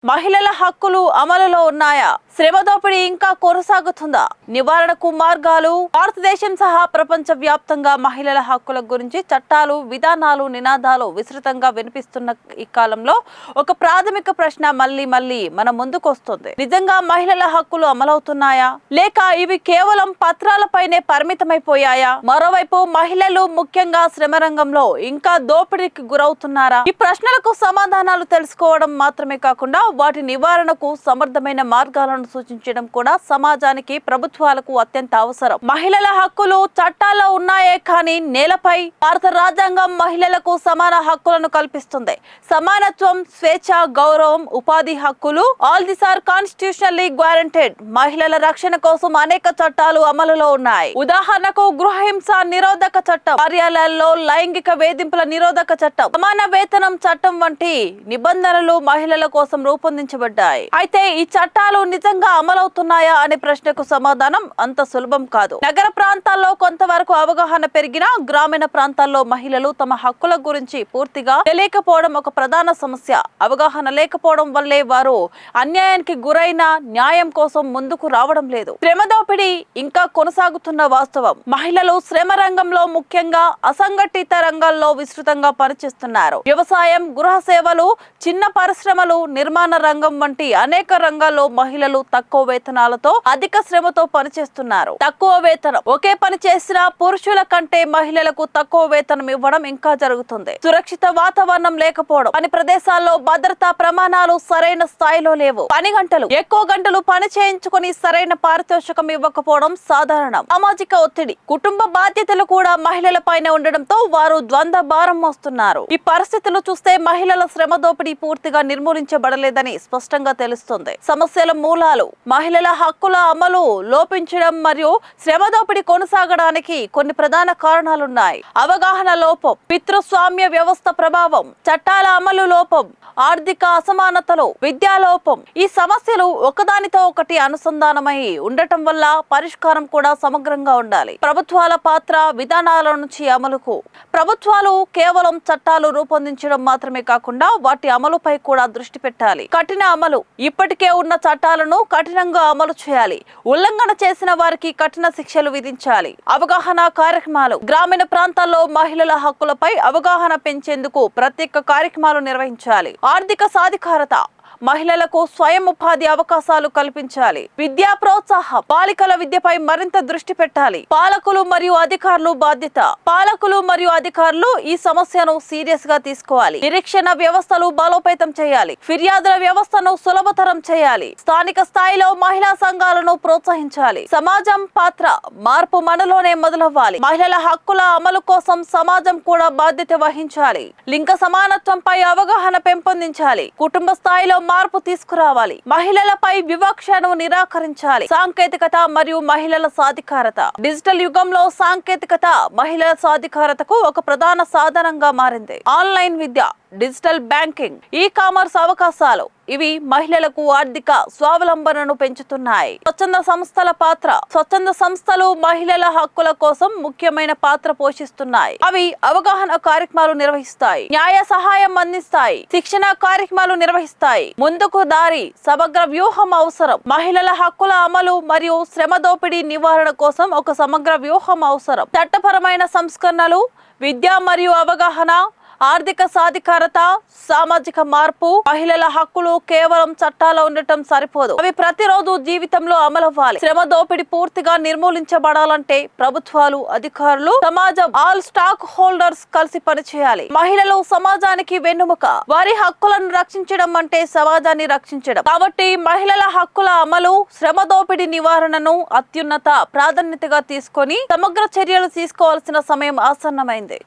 మహిళల హక్కులు అమలులో ఉన్నాయా? శ్రమ దోపిడీ ఇంకా కొనసాగుతుందా? నివారణకు మార్గాలు. భారతదేశం సహా ప్రపంచ వ్యాప్తంగా మహిళల హక్కుల గురించి చట్టాలు, విధానాలు, నినాదాలు విస్తృతంగా వినిపిస్తున్న ఈ కాలంలో ఒక ప్రాథమిక ప్రశ్న మళ్ళీ మన ముందుకు వస్తుంది. నిజంగా మహిళల హక్కులు అమలవుతున్నాయా, లేక ఇవి కేవలం పత్రాలపైనే పరిమితమైపోయాయా? మరోవైపు మహిళలు ముఖ్యంగా శ్రమ రంగంలో ఇంకా దోపిడీకి గురవుతున్నారా? ఈ ప్రశ్నలకు సమాధానాలు తెలుసుకోవడం మాత్రమే కాకుండా వాటి నివారణకు సమర్థమైన మార్గాలను సూచించడం కూడా సమాజానికి, ప్రభుత్వాలకు అత్యంత అవసరం. మహిళల హక్కులు చట్టాల్లో ఉన్నాయే కానీ నేలపై భారత రాజ్యాంగం మహిళలకు సమాన హక్కులను కల్పిస్తుంది. సమానత్వం, స్వేచ్ఛ, గౌరవం, ఉపాధి హక్కులు all these are constitutionally guaranteed. మహిళల రక్షణ కోసం అనేక చట్టాలు అమలులో ఉన్నాయి. ఉదాహరణకు గృహహింస నిరోధక చట్టం, కార్యాలయాల్లో లైంగిక వేధింపుల నిరోధక చట్టం, సమాన వేతనం చట్టం వంటి నిబంధనలు మహిళల కోసం రూపొందించబడ్డాయి. అయితే ఈ చట్టాలు నిజంగా అమలవుతున్నాయా అనే ప్రశ్నకు సమాధానం అంత సులభం కాదు. నగర ప్రాంతాల్లో కొంతవరకు అవగాహన పెరిగినా గ్రామీణ ప్రాంతాల్లో మహిళలు తమ హక్కుల గురించి పూర్తిగా తెలియకపోవడం ఒక ప్రధాన సమస్య. అవగాహన లేకపోవడం వల్లే వారు అన్యాయానికి గురైన న్యాయం కోసం ముందుకు రావడం లేదు. శ్రమ దోపిడీ ఇంకా కొనసాగుతున్న వాస్తవం. మహిళలు శ్రమ రంగంలో ముఖ్యంగా అసంఘటిత రంగాల్లో విస్తృతంగా పనిచేస్తున్నారు. వ్యవసాయం, గృహ సేవలు, చిన్న పరిశ్రమలు, నిర్మాణ రంగం వంటి అనేక రంగాల్లో మహిళలు తక్కువ వేతనాలతో అధిక శ్రమతో పనిచేస్తున్నారు. తక్కువ వేతనం, ఒకే పని చేసిన పురుషుల కంటే మహిళలకు తక్కువ వేతనం ఇవ్వడం ఇంకా జరుగుతుంది. సురక్షిత వాతావరణం లేకపోవడం, పని ప్రదేశాల్లో భద్రతా ప్రమాణాలు సరైన స్థాయిలో లేవు. పని గంటలు, ఎక్కువ గంటలు పని చేయించుకుని సరైన పారితోషికం ఇవ్వకపోవడం సాధారణం. సామాజిక ఒత్తిడి, కుటుంబ బాధ్యతలు కూడా మహిళల పైన ఉండడంతో వారు ద్వంద్వ భారం మోస్తున్నారు. ఈ పరిస్థితులు చూస్తే మహిళల శ్రమ దోపిడీ పూర్తిగా నిర్మూలించబడలేదని స్పష్టంగా తెలుస్తుంది. సమస్యల మూలాలు: మహిళల హక్కుల అమలు లోపించడం మరియు శ్రమ దోపిడీ కొనసాగడానికి కొన్ని ప్రధాన కారణాలున్నాయి. అవగాహన లోపం, పితృస్వామ్య వ్యవస్థ ప్రభావం, చట్టాల అమలు లోపం, ఆర్థిక అసమానతలు, విద్యా లోపం. ఈ సమస్యలు ఒకదానితో ఒకటి అనుసంధానమై ఉండటం వల్ల పరిష్కారం కూడా సమగ్రంగా ఉండాలి. ప్రభుత్వాల పాత్ర, విధానాల నుంచి అమలుకు. ప్రభుత్వాలు కేవలం చట్టాలు రూపొందించడం మాత్రమే కాకుండా వాటి అమలుపై కూడా దృష్టి పెట్టాలి. కఠిన అమలు: ఇప్పటికే ఉన్న చట్టాలను కఠినంగా అమలు చేయాలి. ఉల్లంఘన చేసిన వారికి కఠిన శిక్షలు విధించాలి. అవగాహన కార్యక్రమాలు: గ్రామీణ ప్రాంతాల్లో మహిళల హక్కులపై అవగాహన పెంచేందుకు ప్రత్యేక కార్యక్రమాలు నిర్వహించాలి. ఆర్థిక సాధికారత: మహిళలకు స్వయం ఉపాధి అవకాశాలు కల్పించాలి. విద్యా ప్రోత్సాహం: బాలికల విద్యపై మరింత దృష్టి పెట్టాలి. పాలకులు మరియు అధికారులు బాధ్యత: పాలకులు మరియు అధికారులు ఈ సమస్యను సీరియస్ గా తీసుకోవాలి. నిరీక్షణ వ్యవస్థలు బలోపేతం చేయాలి. ఫిర్యాదుల వ్యవస్థను సులభతరం చేయాలి. స్థానిక స్థాయిలో మహిళా సంఘాలను ప్రోత్సహించాలి. సమాజం పాత్ర: మార్పు మనలోనే మొదలవ్వాలి. మహిళల హక్కుల అమలు కోసం సమాజం కూడా బాధ్యత వహించాలి. లింగ సమానత్వంపై అవగాహన పెంపొందించాలి. కుటుంబ స్థాయిలో మార్పు తీసుకురావాలి. మహిళలపై వివక్షను నిరాకరించాలి. సాంకేతికత మరియు మహిళల సాధికారత: డిజిటల్ యుగంలో సాంకేతికత మహిళల సాధికారతకు ఒక ప్రధాన సాధనంగా మారింది. ఆన్లైన్ విద్య, డిజిటల్ బ్యాంకింగ్, ఈ కామర్స్ అవకాశాలు ఇవి మహిళలకు ఆర్థిక స్వావలంబనను పెంచుతున్నాయి. స్వచ్ఛంద సంస్థల పాత్ర: స్వచ్ఛంద సంస్థలు మహిళల హక్కుల కోసం ముఖ్యమైన పాత్ర పోషిస్తున్నాయి. అవి అవగాహన కార్యక్రమాలు నిర్వహిస్తాయి, న్యాయ సహాయం అందిస్తాయి, శిక్షణ కార్యక్రమాలు నిర్వహిస్తాయి. ముందుకు దారి: సమగ్ర వ్యూహం అవసరం. మహిళల హక్కుల అమలు మరియు శ్రమ దోపిడీ నివారణ కోసం ఒక సమగ్ర వ్యూహం అవసరం. చట్టపరమైన సంస్కరణలు, విద్య మరియు అవగాహన, ఆర్థిక సాధికారత, సామాజిక మార్పు. మహిళల హక్కులు కేవలం చట్టాల్లో ఉండటం సరిపోదు, అవి ప్రతిరోజు జీవితంలో అమలవ్వాలి. శ్రమ దోపిడీ పూర్తిగా నిర్మూలించబడాలంటే ప్రభుత్వాలు, అధికారులు, సమాజం, ఆల్ స్టాక్ హోల్డర్స్ కలిసి పనిచేయాలి. మహిళలు సమాజానికి వెన్నుముక. వారి హక్కులను రక్షించడం అంటే సమాజాన్ని రక్షించడం. కాబట్టి మహిళల హక్కుల అమలు, శ్రమ దోపిడీ నివారణను అత్యున్నత ప్రాధాన్యతగా తీసుకొని సమగ్ర చర్యలు తీసుకోవాల్సిన సమయం ఆసన్నమైంది.